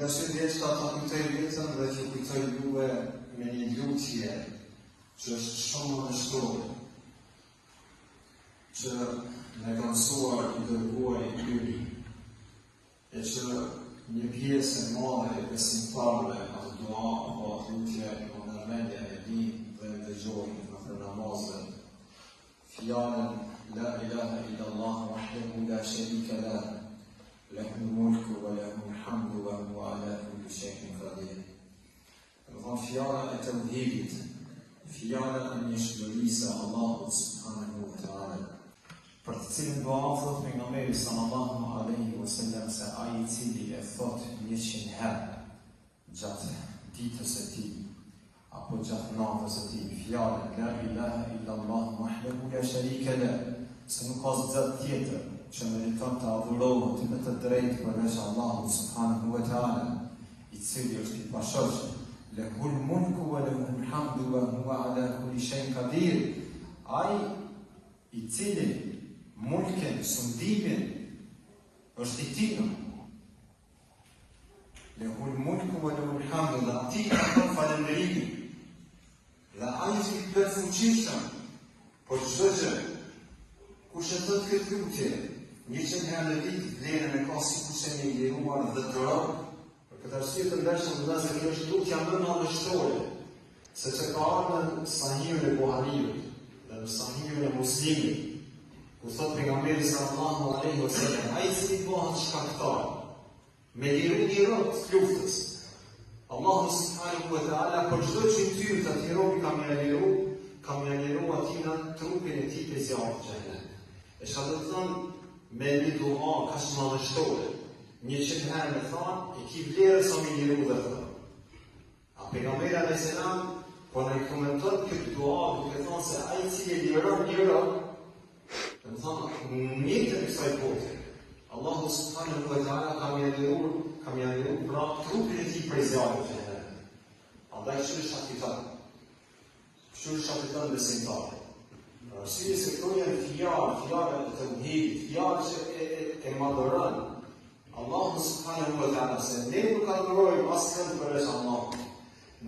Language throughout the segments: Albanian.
Nga që vjeçta ta kujtoj vetën dhe që kujtoj juve me një lutje që është shumë më nështore, që ne ka mësuar i dërguari i yri, e që një pjesë e madhe e besimtarëve atë dua apo atë lutje në nërmendje e din dhe dëgjojnë në të namazve fjalën La ilaha illallah wahdahu la sharika lah lahul mulku wa lahul hamdu wa huwa ala kulli shay'in qadir. Dhe fjala e tauhidit, fjala e njështërisë Allahut subhanahu wa ta'ala. Për të cilën dua thot pejgamberi sallallahu alaihi wasallam se ai i cili e thot 100 herë gjatë ditës së tij apo gjatë natës së tij fjalën La ilaha illallah wahdahu la sharika lah, se nuk ka zot tjetër që meriton të adhurohet me të drejtë përveç Allahut subhanahu wa ta'ala, i cili është i pashërshëm, lahul mulku wa lahul hamdu wa huwa ala kulli shay'in qadir, ai i cili mulken, sundimin është i tij. Lahul mulku wa lahul hamdu, dhe ati ka thënë falënderimin, dhe ai që i plot fuqishëm për çdo gjë. Kush e thot këtë lutje 100 herë në vit, vlerën e ka sikur se një liruar dhe të rënë. Për këtë arsye të ndershëm vëllezër, kjo është lutja më madhështore, sepse ka ardhur në Sahihun e Buhariut dhe në Sahihun e Muslimit, ku thot pejgamberi sallallahu alaihi wasallam, ai i cili bëhet shkaktar me liru një rrot të luftës, Allahu subhanahu wa ta'ala për çdo që i tyr të atij robi kam ia liru atina trupin e tij të zjarrit të xhenemit. E shka të thënë me një dua ka që madhështore, 100 herë me thanë, e ki vlerë sa me liru dhe thënë. A pejgamberi a.s. po në i komenton këtë dua, duke thënë se ai cili liron njërën, dhe më thënë, njëtë në kësaj pote. Allahu subhanahu wa ta'ala kam ja liru pra trupin e ti prej zjarrit të xhenemit. Andaj kështu është shafiton besimtarë. Arsye se këto janë fjalë e tauhidit, fjalë që e madhëron Allahu subhanahu wa ta'ala, se ne nuk adhurojmë askënd përveç Allahut.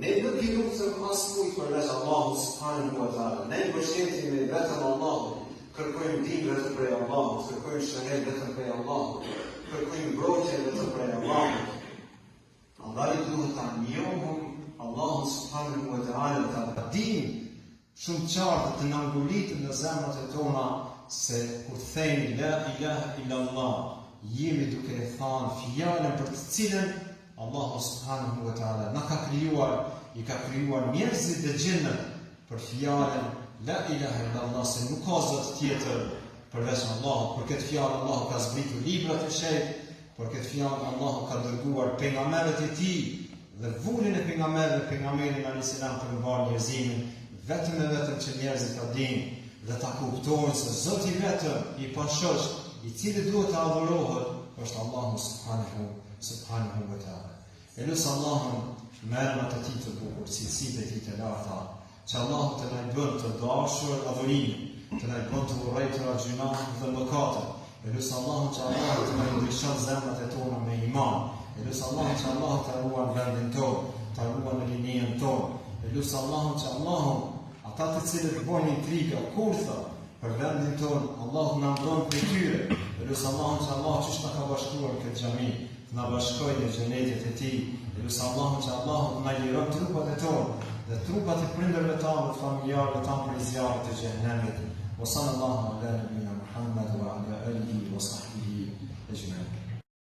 Ne nuk i lutëm askujt përveç Allahut subhanahu wa ta'ala. Ne mbështetemi vetëm Allahut, kërkojmë ndihmë vetëm prej Allahut, kërkojmë shëndet vetëm prej Allahut, kërkojmë mbrojtje vetëm prej Allahut. Andaj duhet ta njohim Allahu subhanahu wa ta'ala, ta dimë shumë qartë të nëngullitë në zemrat e tona se kur themi La ilaha illallah, jemi duke e thanë fjalën për të cilën Allahu subhanahu wa ta'ala na ka krijuar, i ka krijuar njerëzit dhe gjinët për fjalën La ilaha illallah, se nuk ka zot tjetër përveç Allahut. Për këtë fjalë Allahu ka zbritur librat e shejt, për këtë fjalë Allahu ka dërguar pejgamberët e tij dhe vullin e pejgamberin alayhis salam për mbar njerëzimin, vetëm që njerëzit ta dinë dhe ta kuptojnë se Zoti vetëm i pashërshëm, i cili duhet të adhurohet, është Allahu subhanahu wa ta'ala. E lutë Allahun me emrat e tij të bukur, cilësitë e tij të larta, që Allahu të na bën të dashur adhurimin, të na bën të urrejtura gjunat dhe mëkate. E lutë Allahun që Allahu të na ndriçon zemrat e tona me iman. E lutë Allahun që Allahu të ruan vendin tonë, të ruan në linjën tonë. E lutë Allahun që Allahu ata të cilët bojnë intriga, kurtha për vendin tonë, Allahu na mbron prej tyre. E lutë Allahun që Allahu që na ka bashkuar këtë xhami, të na bashkojë në xhenetin e tij. E lutë Allahun që Allahu na liron trupat e tonë dhe trupat e prindërve tanë dhe familjarëve tanë prej zjarrit të xhenemit. Wa sallallahu ala nabiyyina Muhammad